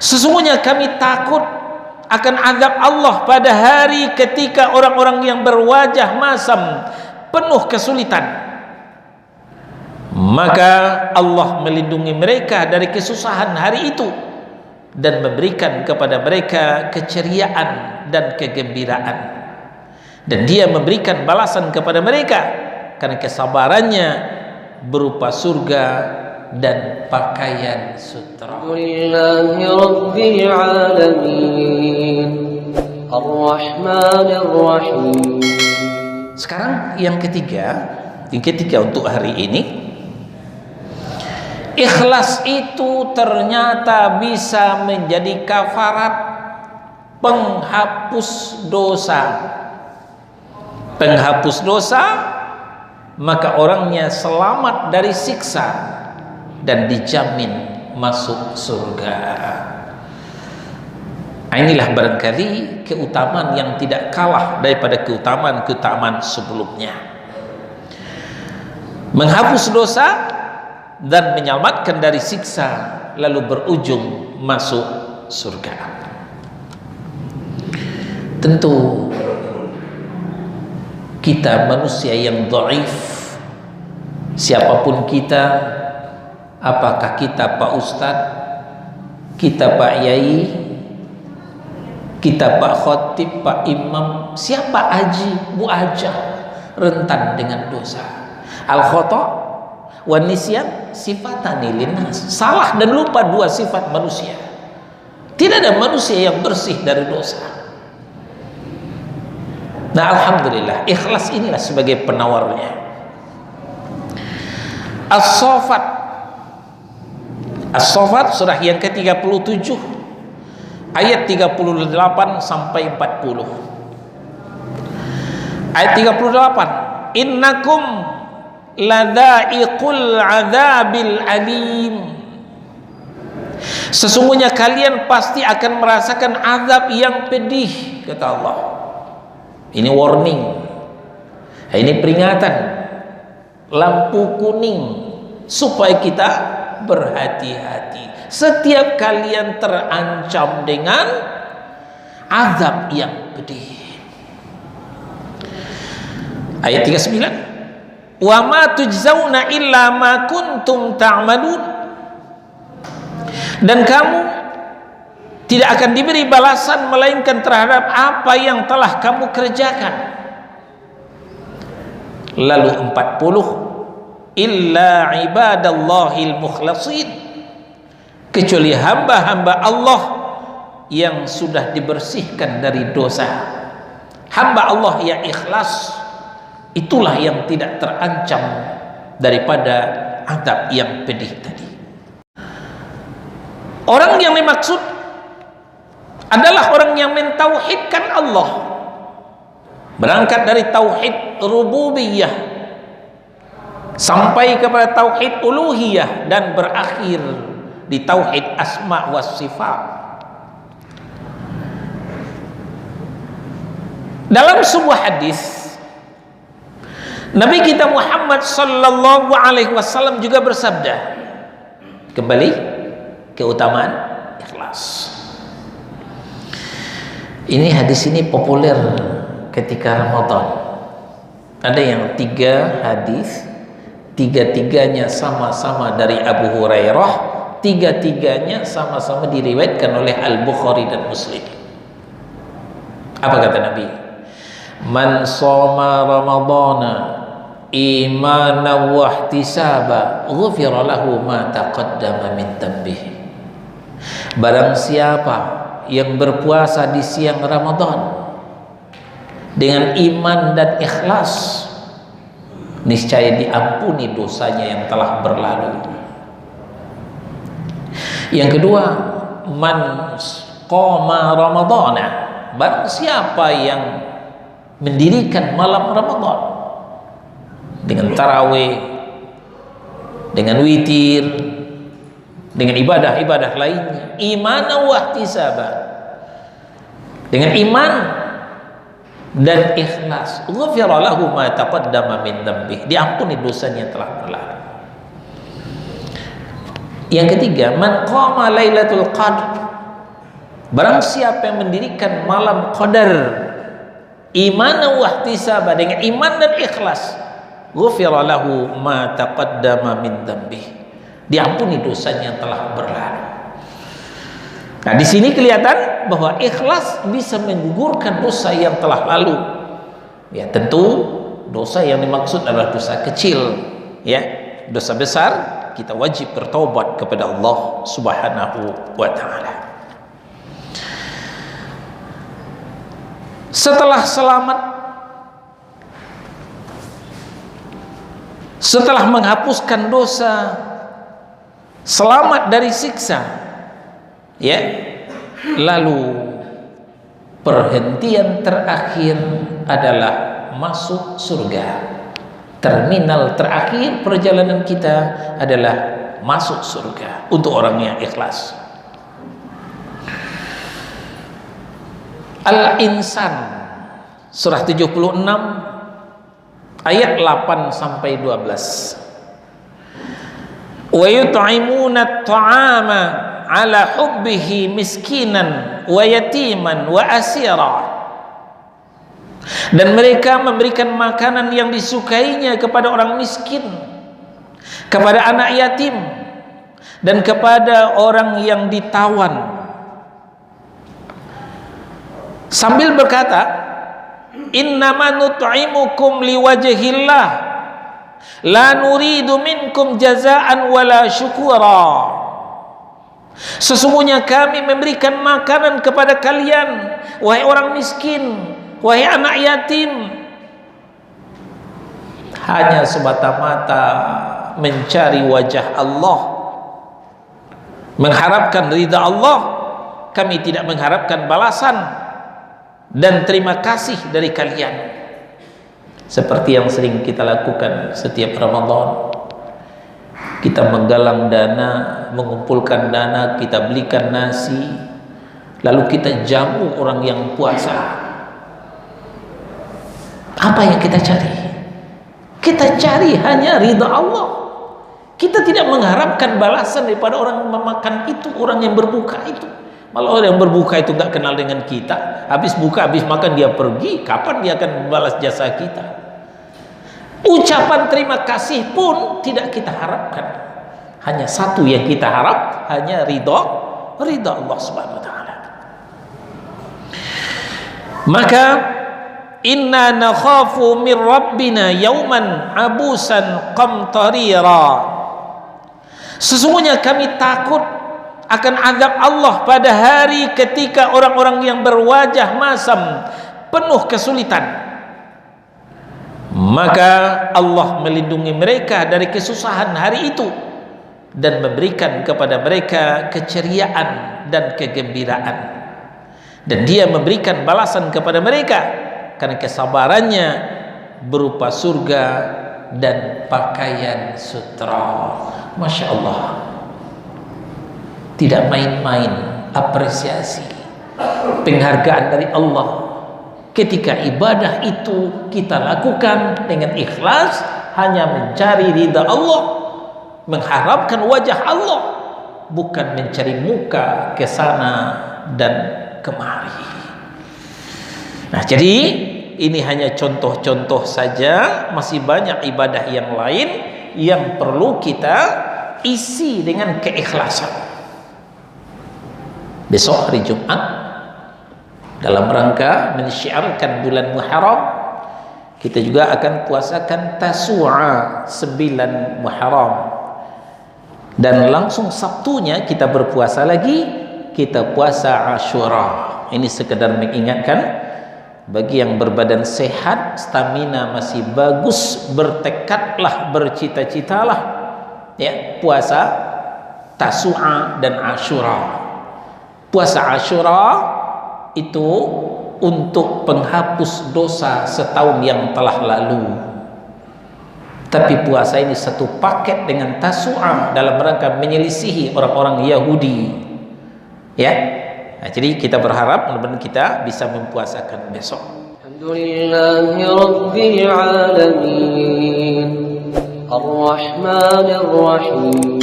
Sesungguhnya kami takut akan azab Allah pada hari ketika orang-orang yang berwajah masam penuh kesulitan. Maka Allah melindungi mereka dari kesusahan hari itu dan memberikan kepada mereka keceriaan dan kegembiraan, dan Dia memberikan balasan kepada mereka karena kesabarannya berupa surga dan pakaian sutra. Alhamdulillahi Rabbil Alamin Ar-Rahmanir Rahim. Sekarang yang ketiga untuk hari ini, ikhlas itu ternyata bisa menjadi kafarat, penghapus dosa. Penghapus dosa, maka orangnya selamat dari siksa dan dijamin masuk surga. Inilah barangkali keutamaan yang tidak kalah daripada keutamaan-keutamaan sebelumnya. Menghapus dosa dan menyelamatkan dari siksa, lalu berujung masuk surga. Tentu kita manusia yang dhaif, siapapun kita, apakah kita Pak Ustadz, kita Pak Yai, kita Pak Khotib, Pak Imam, siapa Haji, Bu Ajah, rentan dengan dosa. Al-khata' wa nisyan sifatani linnas. Salah dan lupa dua sifat manusia. Tidak ada manusia yang bersih dari dosa. Nah, alhamdulillah, ikhlas inilah sebagai penawarnya. As-Saffat surah yang ke-37 ayat 38 sampai 40. Ayat 38, innakum ladza'iqul adzabil alim. Sesungguhnya kalian pasti akan merasakan azab yang pedih, kata Allah. Ini warning, ini peringatan, lampu kuning supaya kita berhati-hati. Setiap kalian terancam dengan azab yang pedih. Ayat 39, wa ma tujzauna illa ma kuntum ta'malun. Dan kamu tidak akan diberi balasan melainkan terhadap apa yang telah kamu kerjakan. Lalu 40, illa ibadallahil mukhlasin, kecuali hamba-hamba Allah yang sudah dibersihkan dari dosa. Hamba Allah yang ikhlas, itulah yang tidak terancam daripada azab yang pedih tadi. Orang yang dimaksud adalah orang yang mentauhidkan Allah, berangkat dari tauhid rububiyah sampai kepada tauhid uluhiyah dan berakhir di tauhid asma was sifat. Dalam sebuah hadis, Nabi kita Muhammad sallallahu alaihi wasallam juga bersabda, kembali keutamaan ikhlas. Ini hadis ini populer ketika Ramadan. Ada yang 3 hadis, 3-3-nya sama-sama dari Abu Hurairah, 3-3-nya sama-sama diriwayatkan oleh Al-Bukhari dan Muslim. Apa kata Nabi? Man shoma ramadhana imanan wa ihtisaba ghufira lahu ma taqaddama min dhanbihi. Barang siapa yang berpuasa di siang Ramadan dengan iman dan ikhlas, niscaya diampuni dosanya yang telah berlalu. Yang kedua, man qama ramadhana, barang siapa yang mendirikan malam Ramadan dengan tarawih, dengan witir, dengan ibadah-ibadah lainnya, iman wa ihtisaban, dengan iman dan ikhlas, ghufira lahu ma taqaddama min dhanbihi, diampuni dosanya yang telah berlalu. Yang ketiga, man qama lailatul qadr Barang siapa yang mendirikan malam Qadar imanan wa ihtisaban, dengan iman dan ikhlas, ghufira lahu ma taqaddama min dzambih, diampuni dosanya yang telah berlalu. Nah, di sini kelihatan bahwa ikhlas bisa menggugurkan dosa yang telah lalu. Ya, tentu dosa yang dimaksud adalah dosa kecil, ya. Dosa besar kita wajib bertaubat kepada Allah Subhanahu wa taala. Setelah selamat, setelah menghapuskan dosa, selamat dari siksa, ya, lalu perhentian terakhir adalah masuk surga. Terminal terakhir perjalanan kita adalah masuk surga untuk orang yang ikhlas. Al-Insan surah 76 ayat 8 sampai 12. Wa yut'imuna at-ta'ama ala hubbihi miskinan wa yatiman wa asira. Dan mereka memberikan makanan yang disukainya kepada orang miskin, kepada anak yatim, dan kepada orang yang ditawan, sambil berkata, innama nut'imukum liwajhillah la nuridu minkum jazaan wala syukura. Sesungguhnya kami memberikan makanan kepada kalian, wahai orang miskin, wahai anak yatim, hanya semata-mata mencari wajah Allah, mengharapkan ridha Allah. Kami tidak mengharapkan balasan dan terima kasih dari kalian. Seperti yang sering kita lakukan setiap Ramadan, kita menggalang dana, mengumpulkan dana, kita belikan nasi, lalu kita jamu orang yang puasa. Apa yang kita cari? Kita cari hanya ridha Allah. Kita tidak mengharapkan balasan daripada orang yang memakan itu, orang yang berbuka itu. Malah orang yang berbuka itu nggak kenal dengan kita, habis buka, habis makan dia pergi. Kapan dia akan membalas jasa kita? Ucapan terima kasih pun tidak kita harapkan. Hanya satu yang kita harap, hanya ridha Allah Subhanahu wa taala. Maka inna nakhafu min rabbina yauman abusan qamtarira. Sesungguhnya kami takut akan azab Allah pada hari ketika orang-orang yang berwajah masam, penuh kesulitan. Maka Allah melindungi mereka dari kesusahan hari itu dan memberikan kepada mereka keceriaan dan kegembiraan. Dan Dia memberikan balasan kepada mereka karena kesabarannya berupa surga dan pakaian sutra. Masya Allah, tidak main-main apresiasi, penghargaan dari Allah ketika ibadah itu kita lakukan dengan ikhlas, hanya mencari ridha Allah, mengharapkan wajah Allah, bukan mencari muka ke sana dan kemari. Nah, jadi ini hanya contoh-contoh saja, masih banyak ibadah yang lain yang perlu kita isi dengan keikhlasan. Besok hari Jumat, dalam rangka mensyiarkan bulan Muharram, kita juga akan puasakan Tasu'a 9 Muharram. Dan langsung Sabtunya kita berpuasa lagi, kita puasa Ashura. Ini sekedar mengingatkan bagi yang berbadan sehat, stamina masih bagus, bertekadlah, bercita-citalah ya puasa Tasu'a dan Ashura. Puasa Ashura itu untuk penghapus dosa setahun yang telah lalu. Tapi puasa ini satu paket dengan Tasu'a dalam rangka menyelisihi orang-orang Yahudi. Ya. Nah, jadi kita berharap mudah-mudahan kita bisa mempuasakan besok. Alhamdulillahi Rabbil Alamin Ar-Rahmanir Rahim